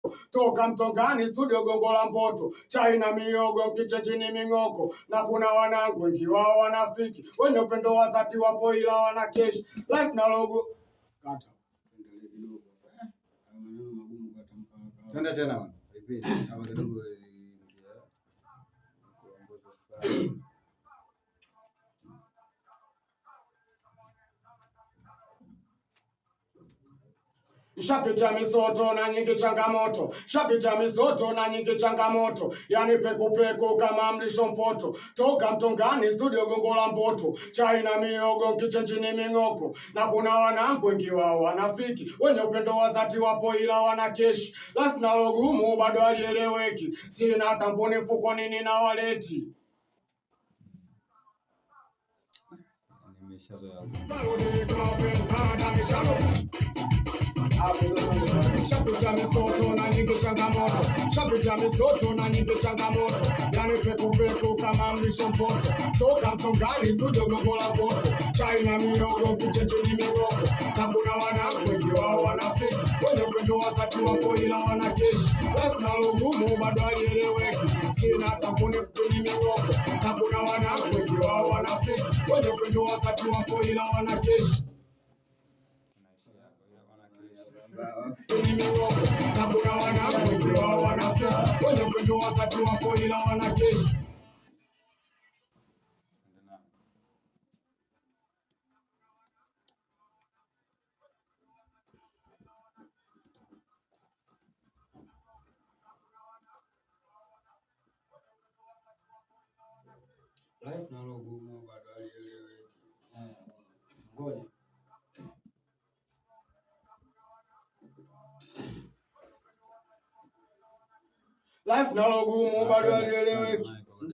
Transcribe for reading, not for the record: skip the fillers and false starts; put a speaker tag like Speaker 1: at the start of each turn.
Speaker 1: moto. Toka Mtongani studio Gongo la Mboto. Chai na miogo kichechini ming'oko. Na kuna wanangu wengi wao wanafiki. Wenye upendo wa dhati wapo ila wanakeshi. Life na logo. Kata.
Speaker 2: Twende tena. Repeat. Kama kidogo
Speaker 1: Shapitia misoto na nyingi changamoto. Shapitia misoto na nyingi changamoto. Yani peku kama mlisho mpoto. Toka Mtongani studio Gongo la Mboto. Chai na miogo kichenjini ming'oko. Na kuna wanangu wengi wao wanafiki. Wenye upendo wa dhati wapo ila wanakeshi. Life na logumu bado halieleweki. Sina tambuni mfuko nini na waleti. Shapitia misoto na nyingi changamoto. Shapitia misoto na nyingi changamoto. Yani peku kama mlisho mpoto. Toka Mtongani studio Gongo la Mboto. Chai na miogo kichechini ming'oko. Na kuna wanangu wengi wao wanafiki. Wenye upendo wa dhati wapo ila wanakeshi. Life na logumu bado halieleweki. Sina kampuni mtuni ming'oko. Na kuna wanangu wengi wao wanafiki. Wenye upendo wa dhati wapo ila wanakeshi. Na kuna wanangu wengi wao wanafiki. Wenye upendo wa dhati wapo ila wanakeshi. Life na logumu bado halieleweki. Ngoja. Life na logumu bado halieleweki.